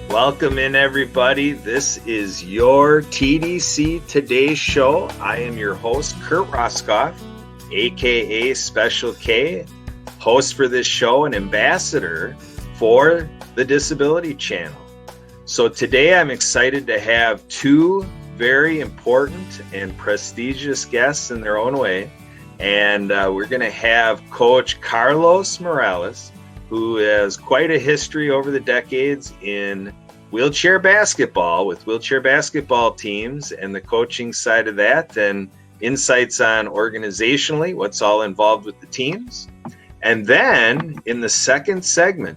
Welcome in, everybody. This is your TDC Today Show. I am your host, Kurt Roskoph, aka Special K, host for this show and ambassador for the Disability Channel. So today I'm excited to have two very important and prestigious guests in their own way. And we're going to have Coach Carlos Mireles, who has quite a history over the decades in wheelchair basketball with wheelchair basketball teams and the coaching side of that, and insights on organizationally what's all involved with the teams. And then in the second segment,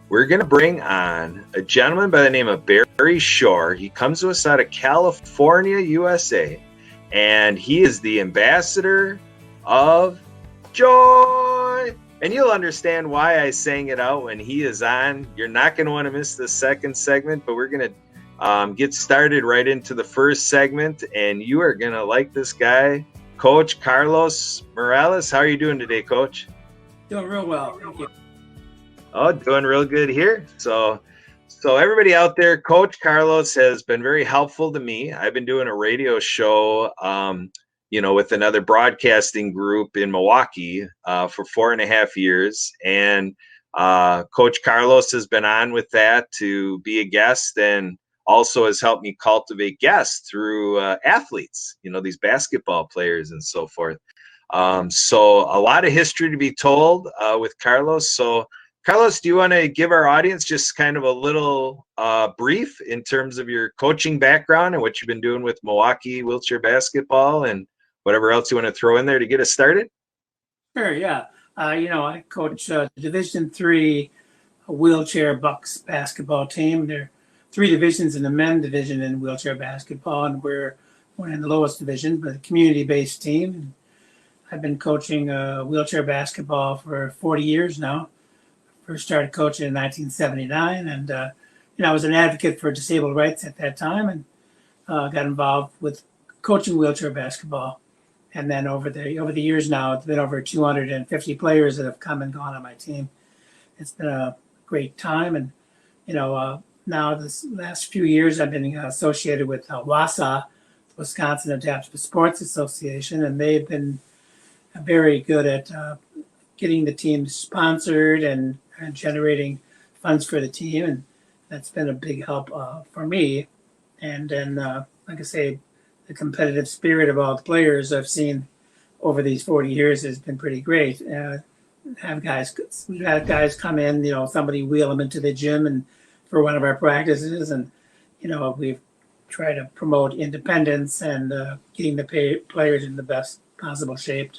we're going to bring on a gentleman by the name of Barry Shore. He comes to us out of California, USA, and he is the ambassador of joy. And you'll understand why I sang it out when he is on. You're not going to want to miss the second segment, but we're going to get started right into the first segment, and you are going to like this guy, Coach Carlos Mireles. How are you doing today, Coach? Doing real well. Thank you. Oh, doing real good here. So everybody out there, Coach Carlos has been very helpful to me. I've been doing a radio show with another broadcasting group in Milwaukee for 4.5 years. And Coach Carlos has been on with that to be a guest, and also has helped me cultivate guests through athletes, these basketball players and so forth. So a lot of history to be told with Carlos. So Carlos, do you want to give our audience just kind of a little brief in terms of your coaching background and what you've been doing with Milwaukee wheelchair basketball and whatever else you want to throw in there to get us started? Sure, yeah. I coach the Division III wheelchair Bucks basketball team. There are 3 divisions in the men's division in wheelchair basketball, and we're one in the lowest division, but a community-based team. And I've been coaching wheelchair basketball for 40 years now. First started coaching in 1979, and I was an advocate for disabled rights at that time, and got involved with coaching wheelchair basketball. And then over the years now, it's been over 250 players that have come and gone on my team. It's been a great time. And, now this last few years, I've been associated with WASA, Wisconsin Adaptive Sports Association, and they've been very good at getting the team sponsored and generating funds for the team. And that's been a big help for me. And then, like I say, the competitive spirit of all the players I've seen over these 40 years has been pretty great. We've had guys come in, somebody wheel them into the gym and for one of our practices, and we've tried to promote independence and getting the players in the best possible shape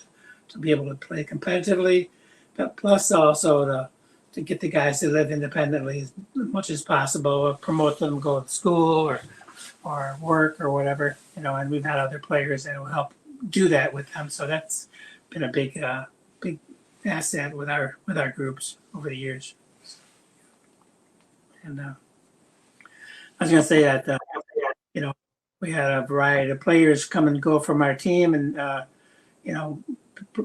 to be able to play competitively, but plus also to get the guys to live independently as much as possible, promote them, go to school or work or whatever, and we've had other players that will help do that with them. So that's been a big asset with our groups over the years. And I was going to say that, we had a variety of players come and go from our team, and,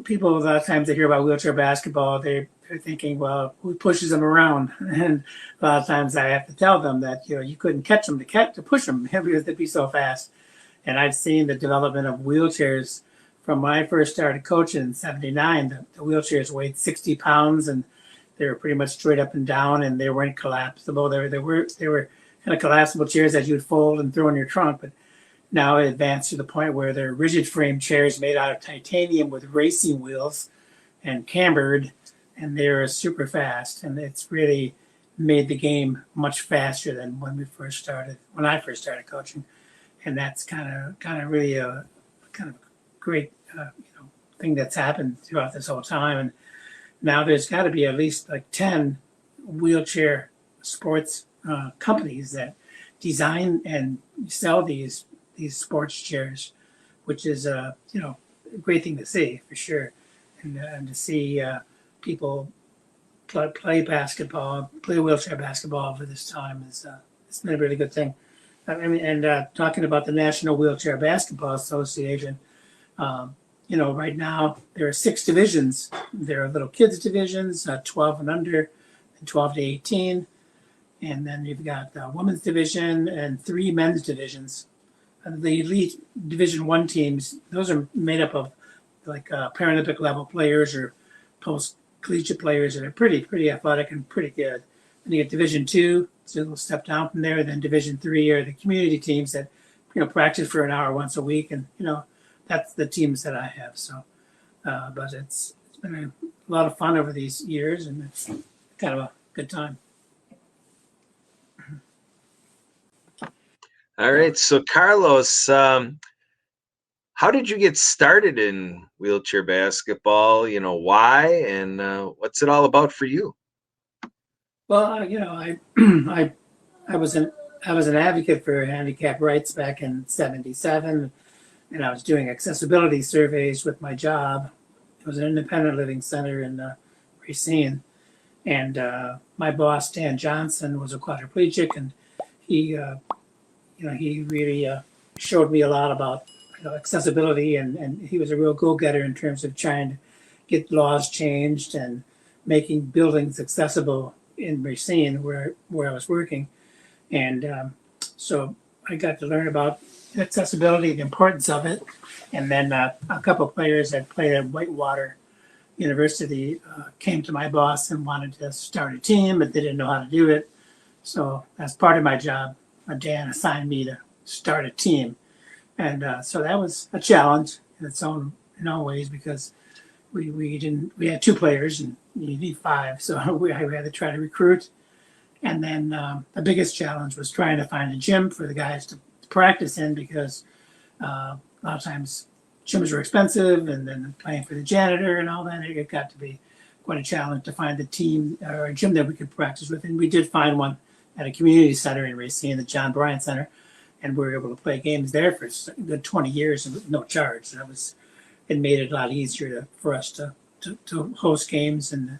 people, a lot of times they hear about wheelchair basketball, they're thinking, well, who pushes them around? And a lot of times I have to tell them that, you couldn't catch them to push them because they'd be so fast. And I've seen the development of wheelchairs from when I first started coaching in 79. The wheelchairs weighed 60 pounds, and they were pretty much straight up and down, and they weren't collapsible. They were kind of collapsible chairs that you'd fold and throw in your trunk. But now it advanced to the point where they're rigid frame chairs made out of titanium with racing wheels and cambered, and they're super fast. And it's really made the game much faster than when I first started coaching. And that's kind of really a kind of great thing that's happened throughout this whole time. And now there's got to be at least like 10 wheelchair sports companies that design and sell these sports chairs, which is a great thing to see for sure, and to see people play basketball, play wheelchair basketball for this time is it's been a really good thing. Talking about the National Wheelchair Basketball Association, right now there are 6 divisions. There are little kids divisions, 12 and under, and 12 to 18. And then you've got the women's division and 3 men's divisions. The elite Division One teams, those are made up of like Paralympic level players or post collegiate players that are pretty athletic and pretty good. And you get Division Two, so a little step down from there. Then Division Three are the community teams that practice for an hour once a week, and that's the teams that I have. So, but it's been a lot of fun over these years, and it's kind of a good time. All right, so Carlos, how did you get started in wheelchair basketball? Why, and what's it all about for you? Well, I I was an advocate for handicap rights back in '77, and I was doing accessibility surveys with my job. It was an independent living center in Racine, and my boss Dan Johnson was a quadriplegic, and he he really showed me a lot about accessibility, and he was a real go-getter in terms of trying to get laws changed and making buildings accessible in Racine where I was working. And so I got to learn about accessibility, the importance of it. And then a couple of players that played at Whitewater University came to my boss and wanted to start a team, but they didn't know how to do it. So as part of my job, Dan assigned me to start a team. And so that was a challenge in its own ways, because we had 2 players and you need 5. So we had to try to recruit. And then the biggest challenge was trying to find a gym for the guys to practice in, because a lot of times gyms were expensive, and then paying for the janitor and all that, it got to be quite a challenge to find the team or a gym that we could practice with. And we did find one at a community center in Racine, the John Bryant Center, and we were able to play games there for a good 20 years with no charge. So it made it a lot easier for us to host games. And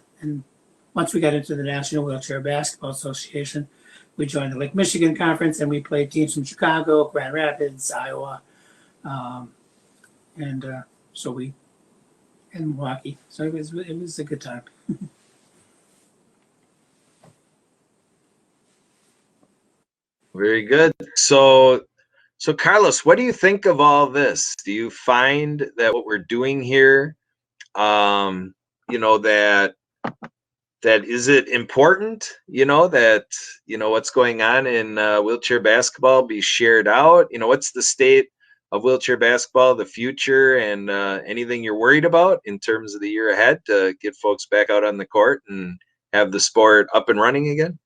once we got into the National Wheelchair Basketball Association, we joined the Lake Michigan Conference, and we played teams from Chicago, Grand Rapids, Iowa, and Milwaukee. So it was a good time. Very good. So Carlos, what do you think of all this? Do you find that what we're doing here, that is it important, that, what's going on in wheelchair basketball be shared out? What's the state of wheelchair basketball, the future, and anything you're worried about in terms of the year ahead to get folks back out on the court and have the sport up and running again?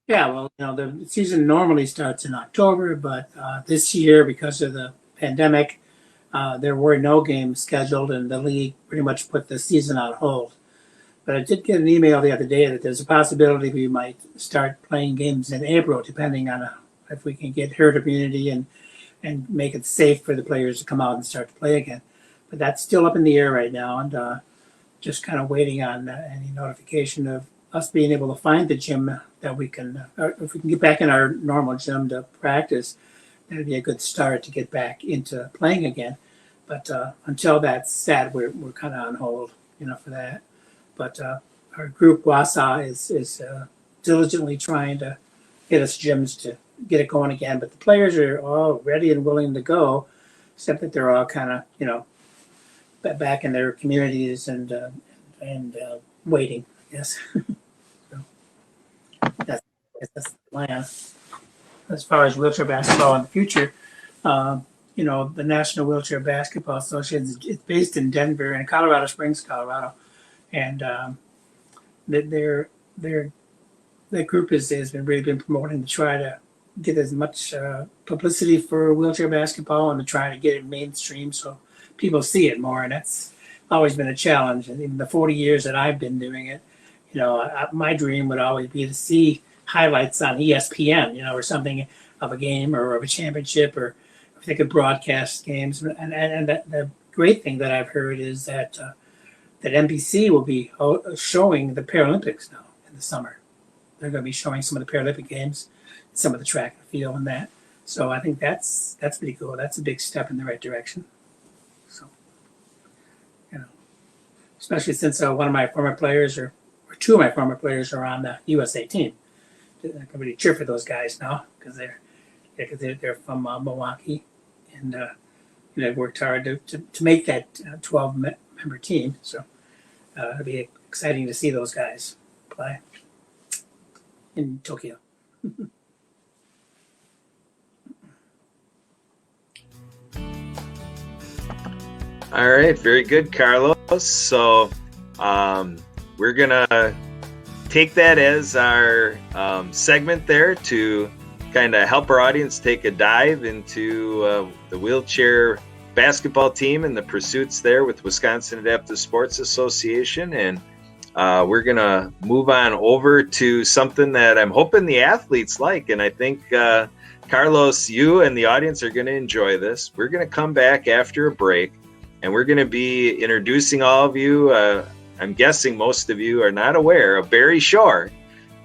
Yeah, well, the season normally starts in October, but this year, because of the pandemic, there were no games scheduled, and the league pretty much put the season on hold. But I did get an email the other day that there's a possibility we might start playing games in April, depending on if we can get herd immunity and make it safe for the players to come out and start to play again. But that's still up in the air right now, and just kind of waiting on any notification of us being able to find the gym that we can, or if we can get back in our normal gym to practice, that'd be a good start to get back into playing again. But until that's set, we're kind of on hold, for that. But our group WASA is diligently trying to get us gyms to get it going again. But the players are all ready and willing to go, except that they're all kind of, back in their communities and waiting, I guess. So that's the plan. As far as wheelchair basketball in the future, the National Wheelchair Basketball Association is based in Denver and Colorado Springs, Colorado, and their group has really been promoting to try to get as much publicity for wheelchair basketball and to try to get it mainstream so people see it more. And that's always been a challenge. And in the 40 years that I've been doing it, my dream would always be to see highlights on ESPN, or something of a game or of a championship, or if they could broadcast games. And the great thing that I've heard is that NBC will be showing the Paralympics now in the summer. They're going to be showing some of the Paralympic games, some of the track and field and that. So I think that's pretty cool. That's a big step in the right direction. So, especially since one of my former players, or two of my former players, are on the USA team. I can really cheer for those guys now because they're from Milwaukee, and they've worked hard to make that 12-member team. So it'll be exciting to see those guys play in Tokyo. All right, very good, Carlos. So we're gonna take that as our segment there to kind of help our audience take a dive into the wheelchair basketball team and the pursuits there with Wisconsin Adaptive Sports Association. And we're gonna move on over to something that I'm hoping the athletes like, and I think Carlos, you and the audience are going to enjoy this. We're going to come back after a break, and we're going to be introducing all of you. I'm guessing most of you are not aware of Barry Shore,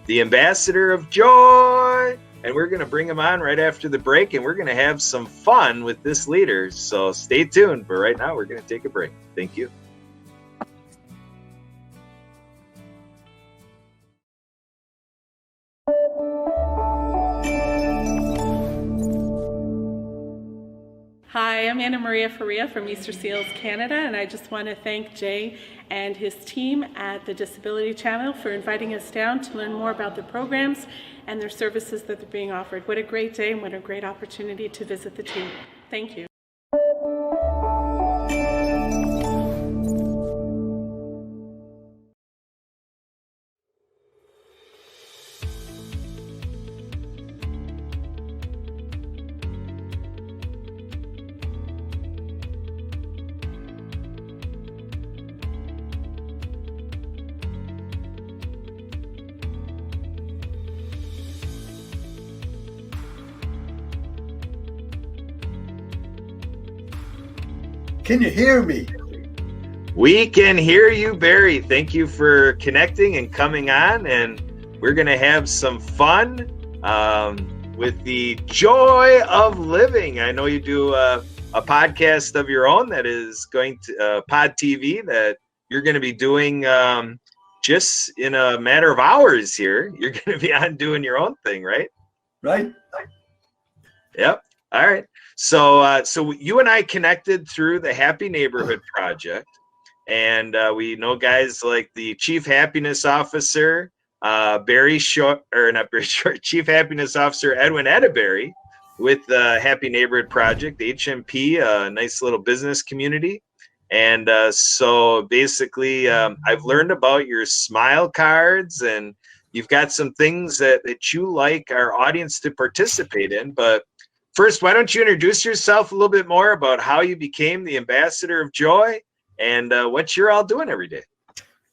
the ambassador of joy. And we're going to bring him on right after the break, and we're going to have some fun with this leader. So stay tuned. But right now, we're going to take a break. Thank you. Hi, I'm Anna Maria Faria from Easter Seals Canada, and I just want to thank Jay and his team at the Disability Channel for inviting us down to learn more about the programs and their services that they're being offered. What a great day and what a great opportunity to visit the team. Thank you. Can you hear me? We can hear you, Barry. Thank you for connecting and coming on. And we're going to have some fun with the joy of living. I know you do a podcast of your own that is going to Pod TV that you're going to be doing just in a matter of hours here. You're going to be on doing your own thing, right? Right. Yep. All right. So you and I connected through the Happy Neighborhood Project, and we know guys like the Chief Happiness Officer, Chief Happiness Officer Edwin Edeberry with the Happy Neighborhood Project, HMP, a nice little business community. And so basically, I've learned about your smile cards, and you've got some things that you like our audience to participate in, but first, why don't you introduce yourself a little bit more about how you became the ambassador of joy and what you're all doing every day?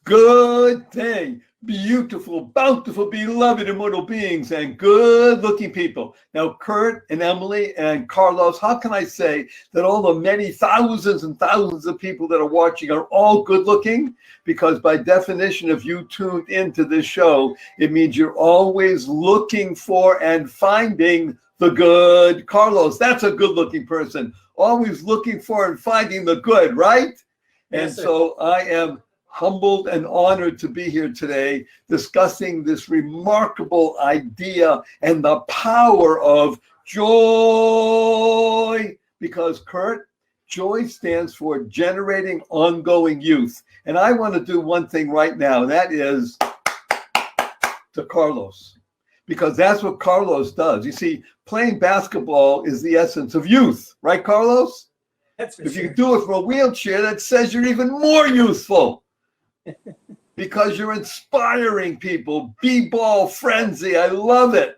Good day, beautiful, bountiful, beloved immortal beings, and good-looking people. Now, Kurt and Emily and Carlos, how can I say that all the many thousands and thousands of people that are watching are all good-looking? Because by definition, if you tuned into this show, it means you're always looking for and finding the good. Carlos, that's a good-looking person. Always looking for and finding the good, right? And Yes, so I am humbled and honored to be here today discussing this remarkable idea and the power of joy. Because, Kurt, joy stands for generating ongoing youth. And I want to do one thing right now, and that is to Carlos. Because that's what Carlos does. You see, playing basketball is the essence of youth, right, Carlos? That's for If sure. you do it from a wheelchair, that says you're even more youthful because you're inspiring people. B-ball frenzy, I love it.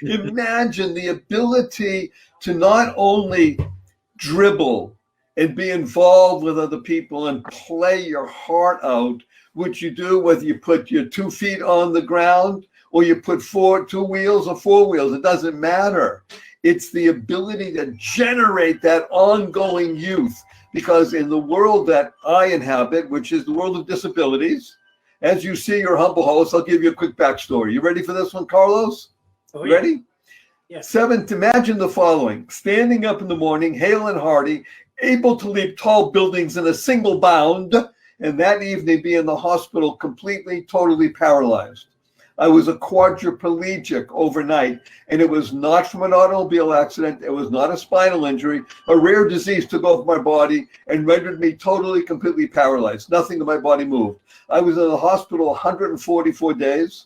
Imagine the ability to not only dribble and be involved with other people and play your heart out, which you do whether you put your 2 feet on the ground or you put 2 wheels or 4 wheels. It doesn't matter. It's the ability to generate that ongoing youth. Because in the world that I inhabit, which is the world of disabilities, as you see your humble host, I'll give you a quick backstory. You ready for this one, Carlos? Oh, yeah. Ready? Yes. 7, imagine the following. Standing up in the morning, hale and hearty, able to leap tall buildings in a single bound, and that evening be in the hospital completely, totally paralyzed. I was a quadriplegic overnight, and it was not from an automobile accident. It was not a spinal injury. A rare disease took over my body and rendered me totally, completely paralyzed. Nothing in my body moved. I was in the hospital 144 days.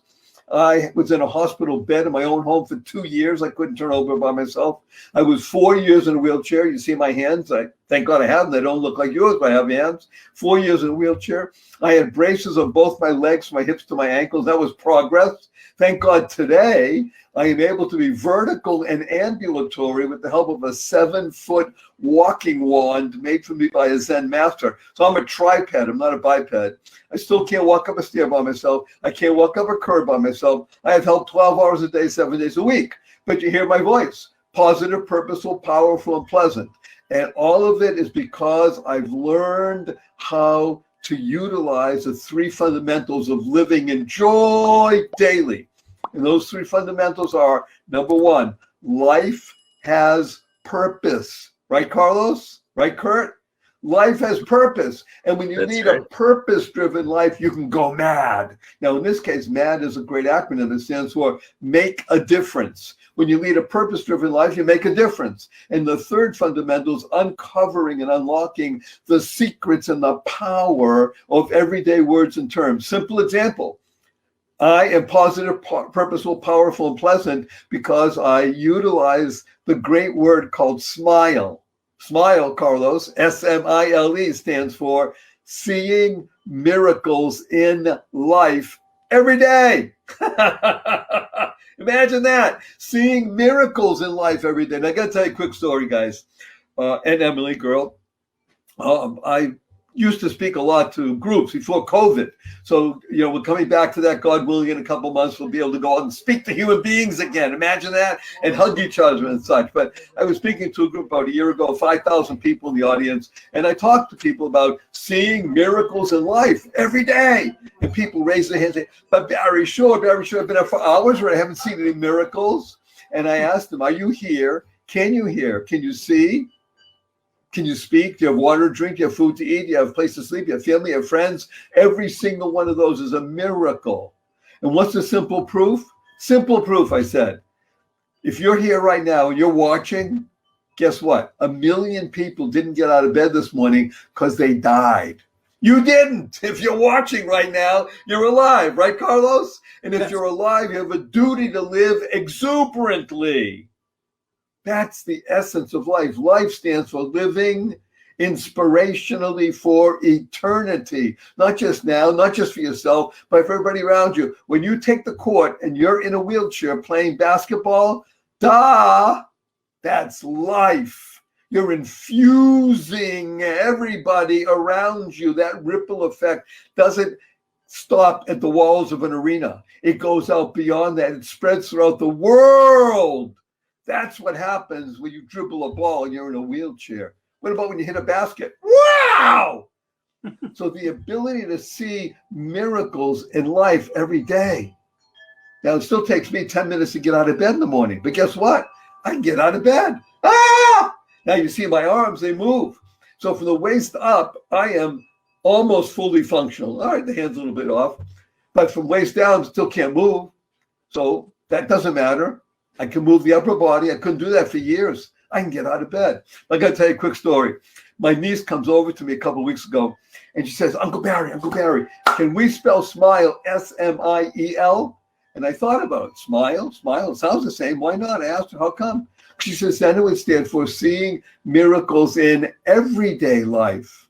I was in a hospital bed in my own home for 2 years. I couldn't turn over by myself. I was 4 years in a wheelchair. You see my hands. Thank God I have them. They don't look like yours, but I have hands. 4 years in a wheelchair. I had braces on both my legs, from my hips to my ankles. That was progress. Thank God today I am able to be vertical and ambulatory with the help of a 7-foot walking wand made for me by a Zen master. So I'm a triped. I'm not a biped. I still can't walk up a stair by myself. I can't walk up a curb by myself. I have help 12 hours a day, 7 days a week. But you hear my voice. Positive, purposeful, powerful, and pleasant. And all of it is because I've learned how to utilize the 3 fundamentals of living in joy daily. And those 3 fundamentals are, number 1, life has purpose. Right, Carlos? Right, Kurt? Life has purpose. And when you lead a purpose-driven life, you can go mad. Now, in this case, MAD is a great acronym. It stands for make a difference. When you lead a purpose-driven life, you make a difference. And the 3rd fundamental is uncovering and unlocking the secrets and the power of everyday words and terms. Simple example. I am positive, purposeful, powerful, and pleasant because I utilize the great word called smile. Smile, Carlos, S-M-I-L-E, stands for seeing miracles in life every day. Imagine that, seeing miracles in life every day. And I got to tell you a quick story, guys. And Emily, girl, I used to speak a lot to groups before COVID. So, we're coming back to that, God willing, in a couple months, we'll be able to go out and speak to human beings again. Imagine that, and hug each other and such. But I was speaking to a group about a year ago, 5,000 people in the audience, and I talked to people about seeing miracles in life every day. And people raised their hands and say, but Barry, sure, I've been up for hours where I haven't seen any miracles. And I asked them, are you here? Can you hear? Can you see? Can you speak? Do you have water to drink? Do you have food to eat? Do you have a place to sleep? Do you have family? Do you have friends? Every single one of those is a miracle. And what's the simple proof? Simple proof, I said. If you're here right now and you're watching, guess what? 1 million people didn't get out of bed this morning because they died. You didn't. If you're watching right now, you're alive, right, Carlos? And if you're alive, you have a duty to live exuberantly. That's the essence of life. Life stands for living inspirationally for eternity. Not just now, not just for yourself, but for everybody around you. When you take the court and you're in a wheelchair playing basketball, that's life. You're infusing everybody around you. That ripple effect doesn't stop at the walls of an arena. It goes out beyond that. It spreads throughout the world. That's what happens when you dribble a ball and you're in a wheelchair. What about when you hit a basket? Wow! So the ability to see miracles in life every day. Now, it still takes me 10 minutes to get out of bed in the morning. But guess what? I can get out of bed. Now you see my arms, they move. So from the waist up, I am almost fully functional. All right, the hand's a little bit off. But from waist down, still can't move. So that doesn't matter. I can move the upper body. I couldn't do that for years. I can get out of bed. I got to tell you a quick story. My niece comes over to me a couple of weeks ago, and she says, Uncle Barry, can we spell smile S-M-I-E-L? And I thought about it. Smile. It sounds the same. Why not? I asked her, how come? She says, then it would stand for seeing miracles in everyday life.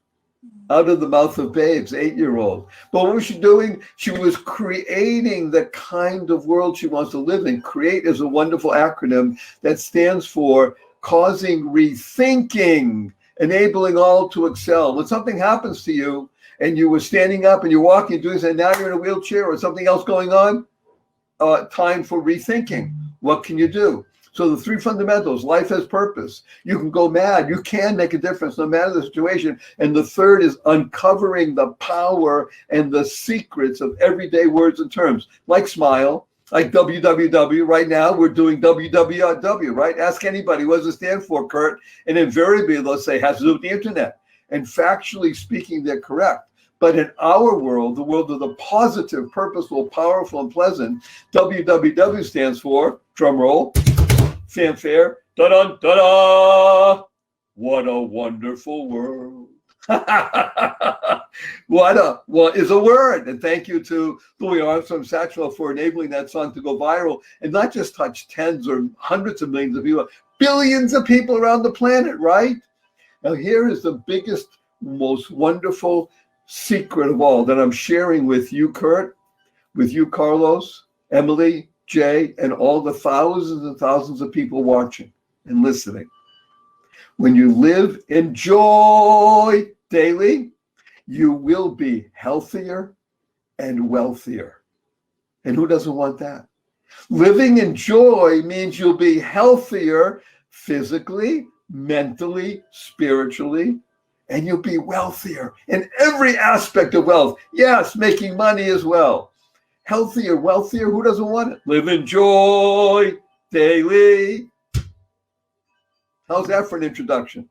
Out of the mouth of babes, 8-year-old. But what was she doing? She was creating the kind of world she wants to live in. CREATE is a wonderful acronym that stands for causing rethinking, enabling all to excel. When something happens to you and you were standing up and you're walking, doing this, and now you're in a wheelchair or something else going on, time for rethinking. What can you do? So the 3 fundamentals, life has purpose. You can go mad. You can make a difference no matter the situation. And the 3rd is uncovering the power and the secrets of everyday words and terms, like smile, like www. Right now, we're doing www, right? Ask anybody, what does it stand for, Kurt? And invariably, they'll say, has to do with the internet. And factually speaking, they're correct. But in our world, the world of the positive, purposeful, powerful, and pleasant, WWW stands for, drum roll, fanfare, da-da, da-da. What a wonderful world. What is a word. And thank you to Louis Armstrong Satchwell for enabling that song to go viral and not just touch tens or hundreds of millions of people, billions of people around the planet, right? Now, here is the biggest, most wonderful secret of all that I'm sharing with you, Kurt, with you, Carlos, Emily, Jay, and all the thousands and thousands of people watching and listening. When you live in joy daily, you will be healthier and wealthier. And who doesn't want that? Living in joy means you'll be healthier physically, mentally, spiritually, and you'll be wealthier in every aspect of wealth. Yes, making money as well. Healthier, wealthier, who doesn't want it? Live in joy daily. How's that for an introduction?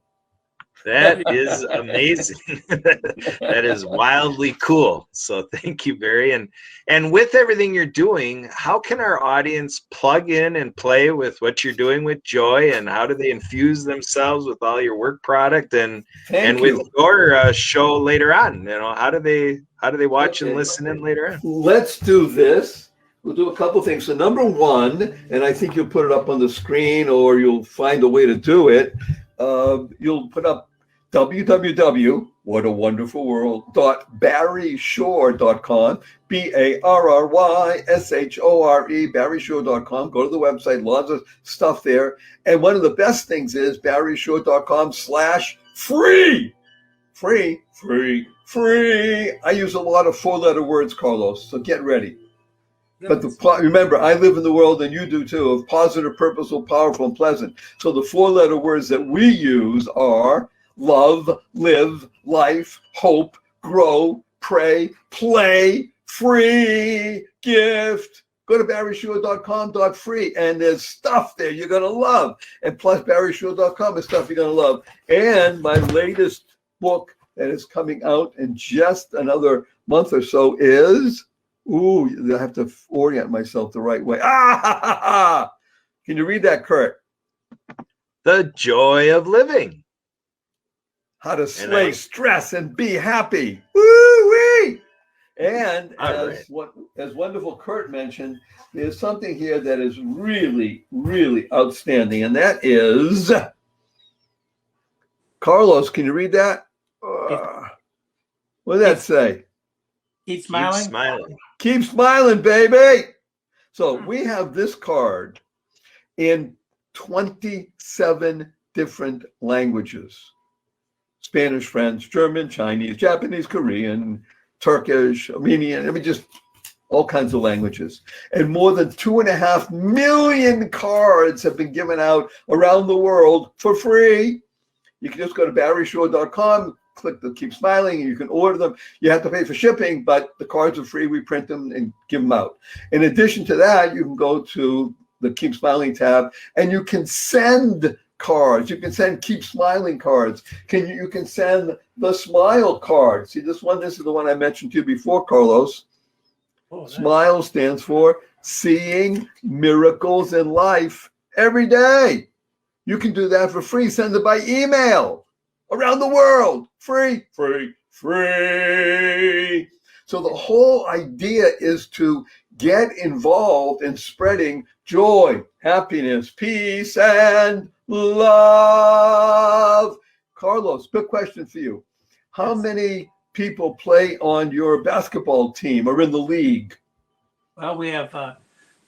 That is amazing. That is wildly cool. So thank you, Barry. And with everything you're doing, how can our audience plug in and play with what you're doing with Joy, and how do they infuse themselves with all your work product and with your show later on? You know, how do they watch and listen in later on? Let's do this. We'll do a couple things. So number one, and I think you'll put it up on the screen or you'll find a way to do it. You'll put up www.whatawonderfulworld.barryshore.com, BARRYSHORE, barryshore.com. Go to the website, lots of stuff there. And one of the best things is barryshore.com/free. Free. I use a lot of four-letter words, Carlos, so get ready. But remember, I live in the world, and you do too, of positive, purposeful, powerful, and pleasant. So the four-letter words that we use are love, live, life, hope, grow, pray, play, free, gift. Go to barryshore.com.free, and there's stuff there you're going to love. And plus barryshore.com is stuff you're going to love. And my latest book that is coming out in just another month or so is... Ooh, I have to orient myself the right way. Can you read that, Kurt? The Joy of Living. How to slay stress and be happy. Woo-wee! And as wonderful Kurt mentioned, there's something here that is really, really outstanding, and that is... Carlos, can you read that? What does that say? Keep smiling. Keep smiling. Keep smiling, baby. So we have this card in 27 different languages. Spanish, French, German, Chinese, Japanese, Korean, Turkish, Armenian, just all kinds of languages. And more than 2.5 million cards have been given out around the world for free. You can just go to barryshore.com, click the Keep Smiling, and you can order them. You have to pay for shipping, but the cards are free. We print them and give them out. In addition to that, you can go to the Keep Smiling tab, and you can send cards. You can send Keep Smiling cards. You can send the Smile card. See this one? This is the one I mentioned to you before, Carlos. Oh, nice. Smile stands for seeing miracles in life every day. You can do that for free. Send it by email. Around the world, free. So the whole idea is to get involved in spreading joy, happiness, peace, and love. Carlos, quick question for you. How many people play on your basketball team or in the league? Well, we have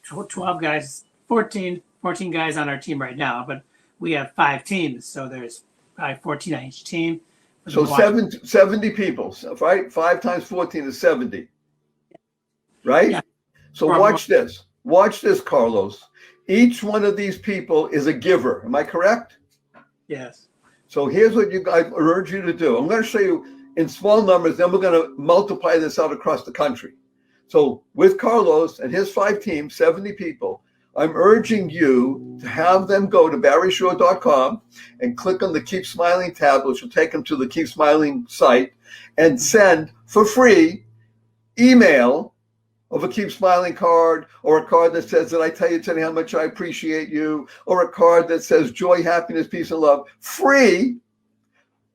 12 guys, 14 guys on our team right now, but we have 5 teams, so there's 14 on each team. So 70 people, right? 5 times 14 is 70, right? Yeah. So watch this. Watch this, Carlos. Each one of these people is a giver. Am I correct? Yes. So here's what I urge you to do. I'm going to show you in small numbers, then we're going to multiply this out across the country. So with Carlos and his 5 teams, 70 people, I'm urging you to have them go to barryshore.com and click on the Keep Smiling tab, which will take them to the Keep Smiling site, and send for free email of a Keep Smiling card, or a card that says that I tell you today how much I appreciate you, or a card that says joy, happiness, peace, and love, free.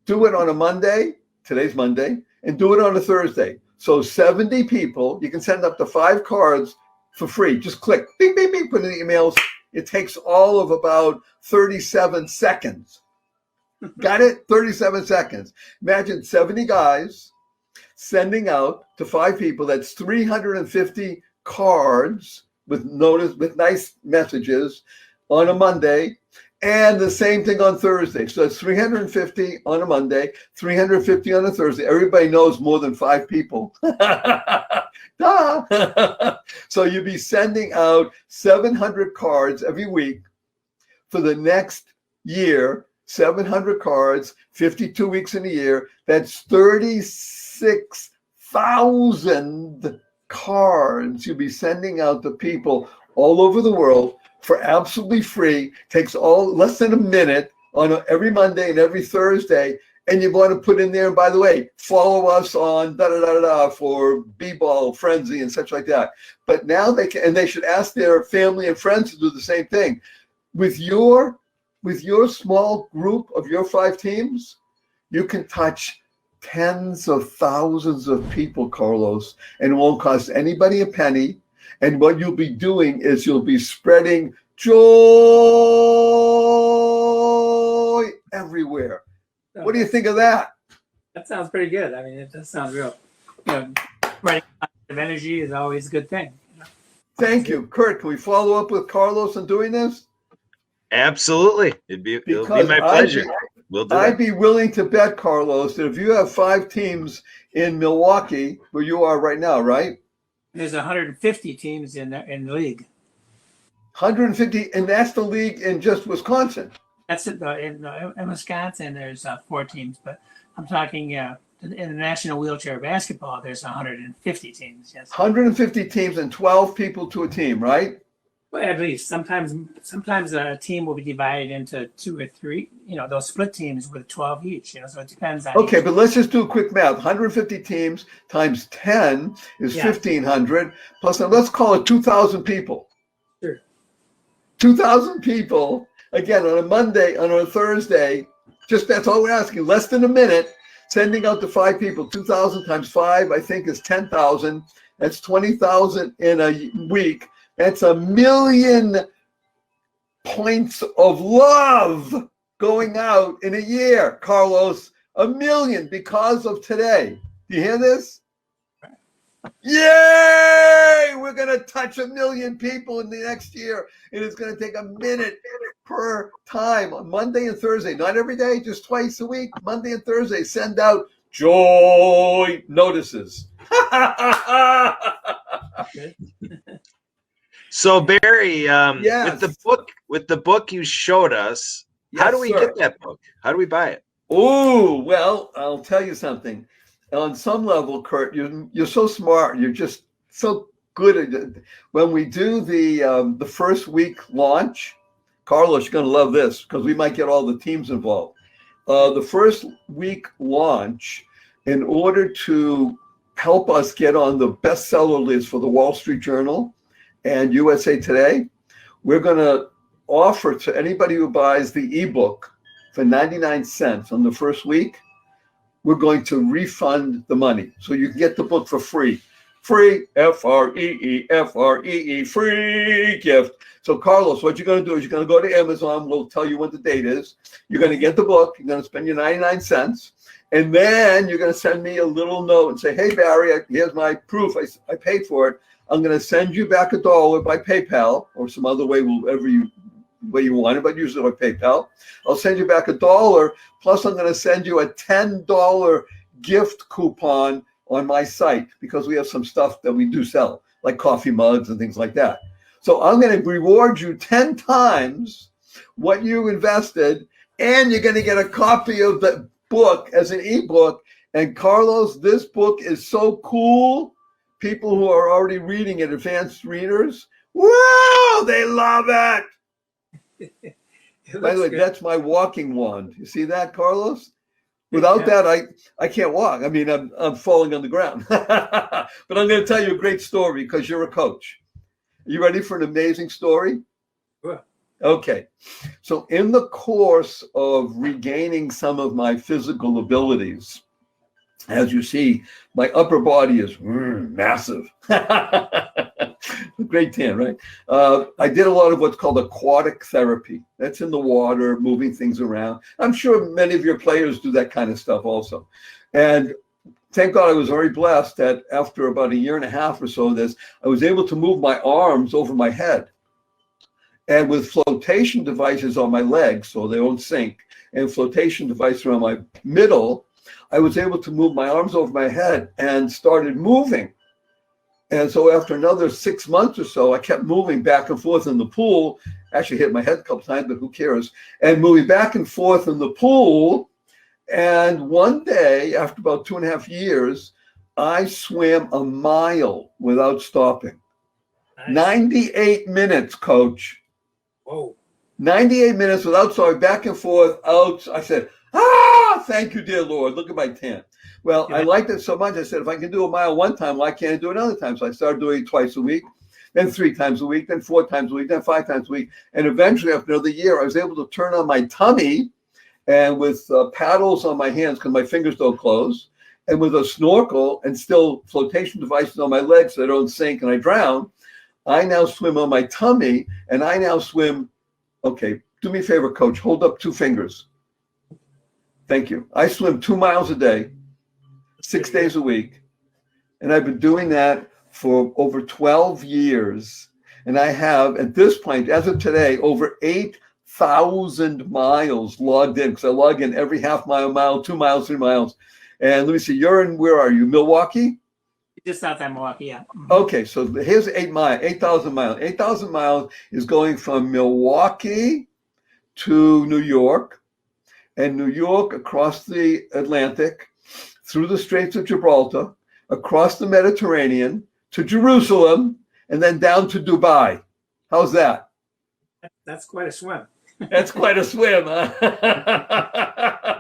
Do it on a Monday, today's Monday, and do it on a Thursday. So 70 people, you can send up to 5 cards for free. Just click, bing, bing, bing, put in the emails. It takes all of about 37 seconds. Got it? 37 seconds. Imagine 70 guys sending out to 5 people. That's 350 cards with nice messages on a Monday. And the same thing on Thursday. So it's 350 on a Monday, 350 on a Thursday. Everybody knows more than 5 people. Duh. So you'll be sending out 700 cards every week for the next year. 700 cards, 52 weeks in a year. That's 36,000 cards you'll be sending out to people all over the world for absolutely free. Takes less than a minute on every Monday and every Thursday. And you want to put in there, and by the way, follow us on for B-Ball Frenzy and such like that. But now they can, and they should ask their family and friends to do the same thing. With your small group of your 5 teams, you can touch tens of thousands of people, Carlos, and it won't cost anybody a penny. And what you'll be doing is you'll be spreading joy everywhere. What do you think of that? That sounds pretty good. I mean, it does sound real. Spreading positive energy is always a good thing. Thank you. Kurt, can we follow up with Carlos on doing this? Absolutely. It'll be my pleasure. We'll do I'd that. be willing to bet, Carlos, that if you have 5 teams in Milwaukee, where you are right now, right? There's 150 teams in the league. 150, and that's the league in just Wisconsin. That's it. In Wisconsin, there's 4 teams, but I'm talking in the National Wheelchair Basketball, there's 150 teams. Yes, 150 teams and 12 people to a team, right? Well, at least sometimes a team will be divided into 2 or 3. Those split teams with 12 each. So it depends on. Okay, but let's just do a quick math. 150 teams times 10 is 1,500. Plus, let's call it 2,000 people. Sure. 2,000 people. Again, on a Monday, on a Thursday, that's all we're asking. Less than a minute, sending out to 5 people. 2,000 times 5, I think, is 10,000. That's 20,000 in a week. That's 1,000,000 points of love going out in a year, Carlos. 1,000,000 because of today. Do you hear this? Yay! We're going to touch 1,000,000 people in the next year. And it's going to take a minute per time on Monday and Thursday. Not every day, just twice a week. Monday and Thursday, send out joy notices. So Barry, Yes. with the book you showed us, how do we get that book? How do we buy it? Oh, well, I'll tell you something. On some level, Kurt, you're so smart. You're just so good at it. When we do the first week launch, Carlos, you're going to love this because we might get all the teams involved. The first week launch, in order to help us get on the bestseller list for the Wall Street Journal and USA Today, we're going to offer to anybody who buys the ebook for 99 cents on the first week, we're going to refund the money. So you can get the book for free. Free, F-R-E-E, free gift. So Carlos, what you're going to do is you're going to go to Amazon. We'll tell you what the date is. You're going to get the book. You're going to spend your 99 cents. And then you're going to send me a little note and say, hey, Barry, here's my proof. I paid for it. I'm going to send you back $1 by PayPal or some other way, whatever way you want it, but usually by PayPal. I'll send you back $1. Plus, I'm going to send you a $10 gift coupon on my site because we have some stuff that we do sell, like coffee mugs and things like that. So I'm going to reward you 10 times what you invested, and you're going to get a copy of the book as an ebook. And Carlos, this book is so cool. People who are already reading it, advanced readers, wow, they love it. By the way, that's my walking wand. You see that, Carlos? Without that, I can't walk. I mean, I'm falling on the ground. But I'm going to tell you a great story because you're a coach. You ready for an amazing story? Sure. Okay. So in the course of regaining some of my physical abilities, as you see, my upper body is massive. Great tan, right? I did a lot of what's called aquatic therapy. That's in the water, moving things around. I'm sure many of your players do that kind of stuff also. And thank God I was very blessed that after about a year and a half or so of this, I was able to move my arms over my head. And with flotation devices on my legs, so they don't sink, and flotation device around my middle, I was able to move my arms over my head and started moving. And so after another 6 months or so, I kept moving back and forth in the pool. Actually hit my head a couple times, but who cares? And moving back and forth in the pool. And one day, after about 2.5 years, I swam a mile without stopping. Nice. 98 minutes, coach. Whoa. 98 minutes without stopping, back and forth, out. I said, thank you, dear Lord. Look at my tan. Well, I liked it so much. I said, if I can do a mile one time, why can't I do it another time? So I started doing it twice a week, then 3 times a week, then 4 times a week, then 5 times a week. And eventually, after another year, I was able to turn on my tummy and with paddles on my hands because my fingers don't close, and with a snorkel and still flotation devices on my legs so I don't sink and I drown, I now swim on my tummy, and I now swim. Okay, do me a favor, coach. Hold up 2 fingers. Thank you. I swim 2 miles a day, 6 days a week, and I've been doing that for over 12 years. And I have, at this point, as of today, over 8,000 miles logged in, because I log in every half mile, 2 miles, 3 miles. And let me see, you're in, where are you? Milwaukee? Just outside Milwaukee, yeah. Okay, so here's 8,000 miles. 8,000 miles is going from Milwaukee to New York, and New York across the Atlantic, through the Straits of Gibraltar, across the Mediterranean, to Jerusalem, and then down to Dubai. How's that? That's quite a swim. That's quite a swim, huh?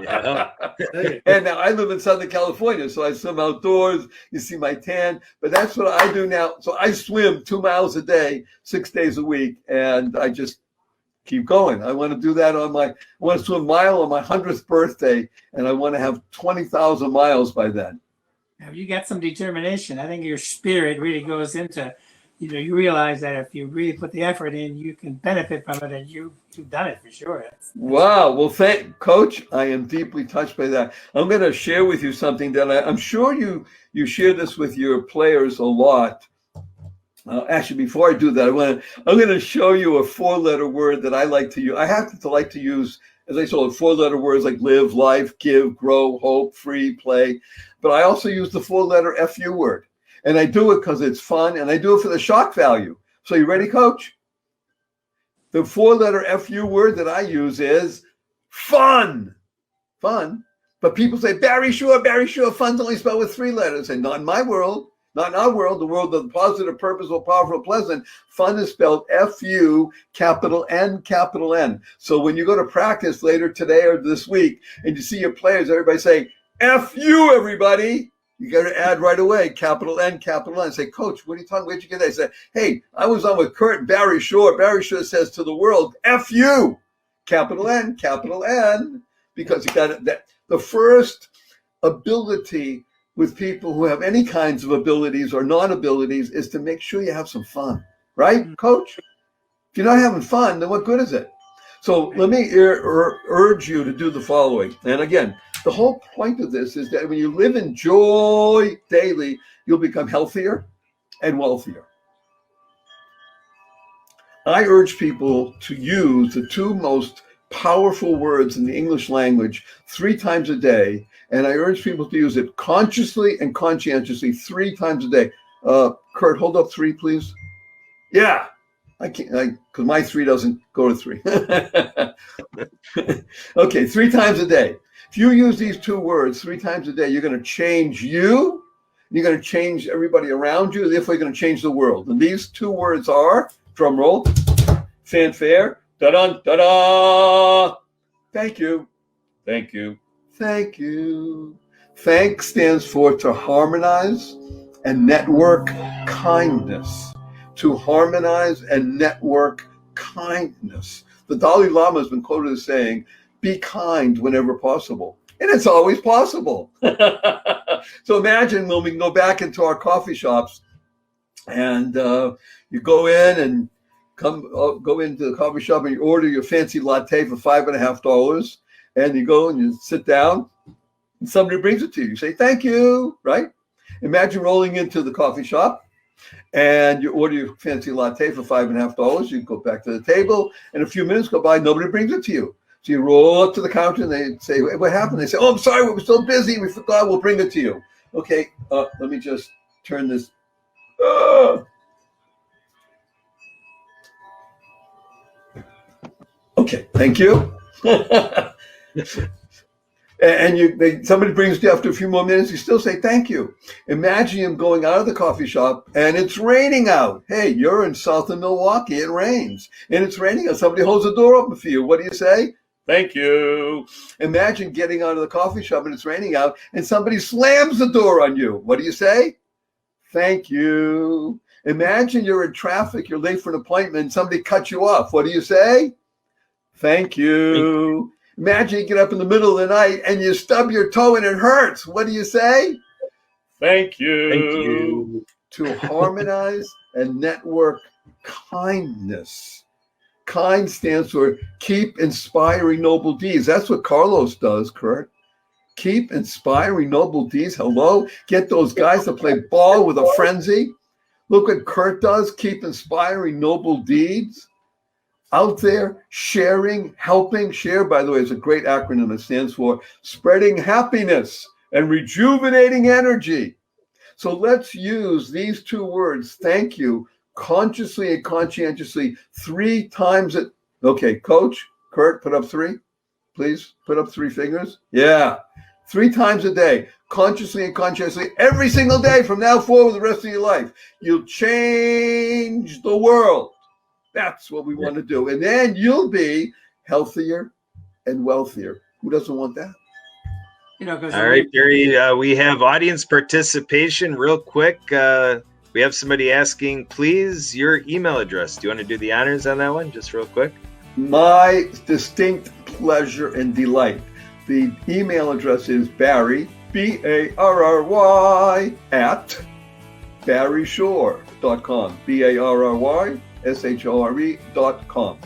Yeah. And now I live in Southern California, so I swim outdoors. You see my tan, but that's what I do now. So I swim 2 miles a day, 6 days a week, and I just keep going. I want to do that I want to swim a mile on my 100th birthday, and I want to have 20,000 miles by then. Now, you got some determination. I think your spirit really goes into, you realize that if you really put the effort in, you can benefit from it, and you've done it for sure. Wow. Well, Coach, I am deeply touched by that. I'm going to share with you something that I'm sure you share this with your players a lot. Actually, before I do that, I'm going to show you a 4-letter word that I like to use. I happen to like to use, as I said, 4-letter words like live, life, give, grow, hope, free, play. But I also use the 4-letter FU word. And I do it because it's fun, and I do it for the shock value. So you ready, Coach? The 4-letter FU word that I use is fun. Fun. But people say, Barry Shore, fun's only spelled with 3 letters. And not in my world. Not in our world, the world of positive, purposeful, powerful, pleasant. Fun is spelled F-U, capital N, capital N. So when you go to practice later today or this week, and you see your players, everybody say, F-U, everybody. You got to add right away, capital N, capital N. Say, Coach, what are you talking about? Where'd you get that? I said, hey, I was on with Kurt and Barry Shore. Barry Shore says to the world, F-U, capital N, capital N. Because you got it. The first ability with people who have any kinds of abilities or non-abilities is to make sure you have some fun, right, Coach? If you're not having fun, then what good is it? So let me urge you to do the following. And again, the whole point of this is that when you live in joy daily, you'll become healthier and wealthier. I urge people to use the 2 most powerful words in the English language 3 times a day. And I urge people to use it consciously and conscientiously 3 times a day. Kurt, hold up 3, please. Yeah, I can't, because my 3 doesn't go to 3. Okay, 3 times a day. If you use these 2 words 3 times a day, you're going to change you. You're going to change everybody around you. Therefore, you're going to change the world. And these 2 words are, drum roll, fanfare, da-dun, da-da. Thank you. Thank you. Thank you. Thank stands for to harmonize and network kindness. To harmonize and network kindness. The Dalai Lama has been quoted as saying, be kind whenever possible. And it's always possible. So imagine when we can go back into our coffee shops and you go in and go into the coffee shop and you order your fancy latte for $5.50. And you go and you sit down and somebody brings it to you. You say, thank you, right? Imagine rolling into the coffee shop and you order your fancy latte for $5.50. You go back to the table and a few minutes go by, nobody brings it to you. So you roll up to the counter and they say, what happened? They say, oh, I'm sorry, we were so busy. We forgot, we'll bring it to you. Okay, let me just turn this. Okay, thank you. And somebody brings it to you after a few more minutes, you still say thank you. Imagine him going out of the coffee shop and it's raining out. Hey, you're in southern Milwaukee, it rains. And it's raining out. Somebody holds the door open for you. What do you say? Thank you. Imagine getting out of the coffee shop and it's raining out and somebody slams the door on you. What do you say? Thank you. Imagine you're in traffic, you're late for an appointment, and somebody cuts you off. What do you say? Thank you. Imagine you get up in the middle of the night and you stub your toe and it hurts. What do you say? Thank you. Thank you. To harmonize and network kindness. Kind stands for keep inspiring noble deeds. That's what Carlos does, Kurt. Keep inspiring noble deeds. Hello? Get those guys to play ball with a frenzy. Look what Kurt does. Keep inspiring noble deeds. Out there, sharing, helping. Share, by the way, is a great acronym. It stands for spreading happiness and rejuvenating energy. So let's use these two words, thank you, consciously and conscientiously 3 times it. Okay, Coach, Kurt, put up 3. Please put up 3 fingers. Yeah, 3 times a day, consciously and conscientiously, every single day from now forward the rest of your life. You'll change the world. That's what we want to do. And then you'll be healthier and wealthier. Who doesn't want that? All right, Barry, we have audience participation real quick. We have somebody asking, please, your email address. Do you want to do the honors on that one just real quick? My distinct pleasure and delight. The email address is Barry, B-A-R-R-Y, at barryshore.com, BARRYSHORE.com.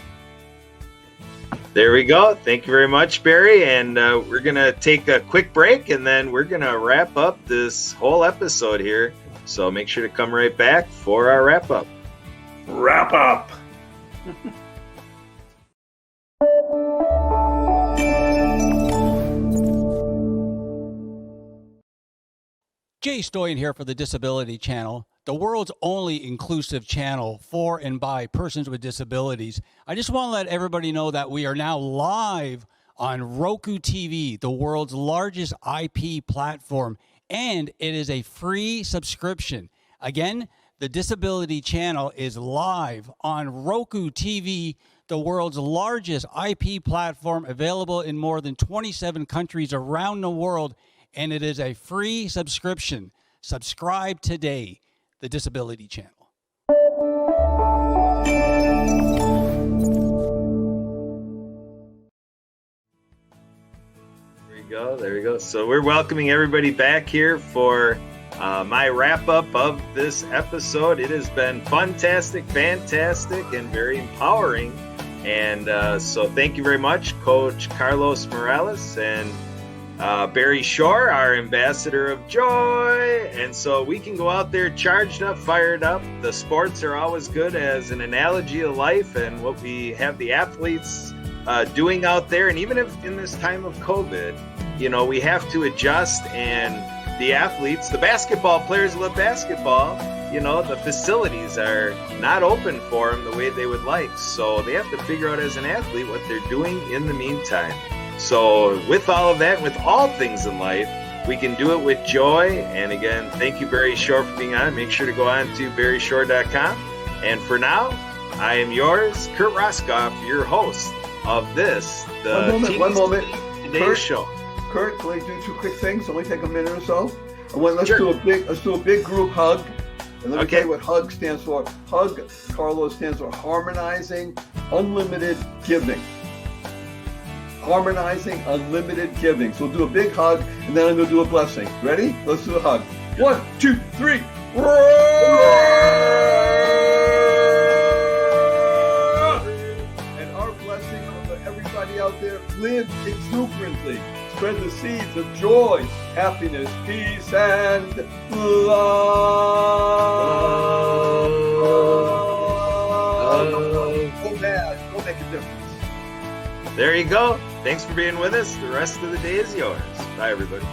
There we go. Thank you very much, Barry. And we're going to take a quick break and then we're going to wrap up this whole episode here. So make sure to come right back for our wrap up. Wrap up. Jay Stoyan here for the Disability Channel, the world's only inclusive channel for and by persons with disabilities. I just want to let everybody know that we are now live on Roku TV, the world's largest IP platform, and it is a free subscription. Again, the Disability Channel is live on Roku TV, the world's largest IP platform, available in more than 27 countries around the world, and it is a free subscription. Subscribe today, the Disability Channel. There we go. So we're welcoming everybody back here for my wrap-up of this episode. It has been fantastic, and very empowering. And so thank you very much, Coach Carlos Mireles and Barry Shore, our ambassador of joy. And so we can go out there charged up, fired up. The sports are always good as an analogy of life and what we have the athletes doing out there. And even if in this time of COVID, you know, we have to adjust, and the athletes, the basketball players love basketball. You know, the facilities are not open for them the way they would like. So they have to figure out as an athlete what they're doing in the meantime. So with all of that, with all things in life, we can do it with joy. And again, thank you, Barry Shore, for being on. Make sure to go on to barryshore.com. And for now, I am yours, Kurt Roskoph, your host of this, the One moment. Today's Kurt, show. Kurt, can I do 2 quick things? Only take a minute or so. Let's Sure. do a big group hug. And let me Okay. tell you what HUG stands for. HUG, Carlos, stands for Harmonizing Unlimited Giving. Harmonizing Unlimited Giving. So we'll do a big hug, and then I'm going to do a blessing. Ready? Let's do a hug. 1, 2, 3. And our blessing for everybody out there, live exuberantly. Spread the seeds of joy, happiness, peace, and love. Go mad. Go make a difference. There you go. Thanks for being with us. The rest of the day is yours. Bye, everybody.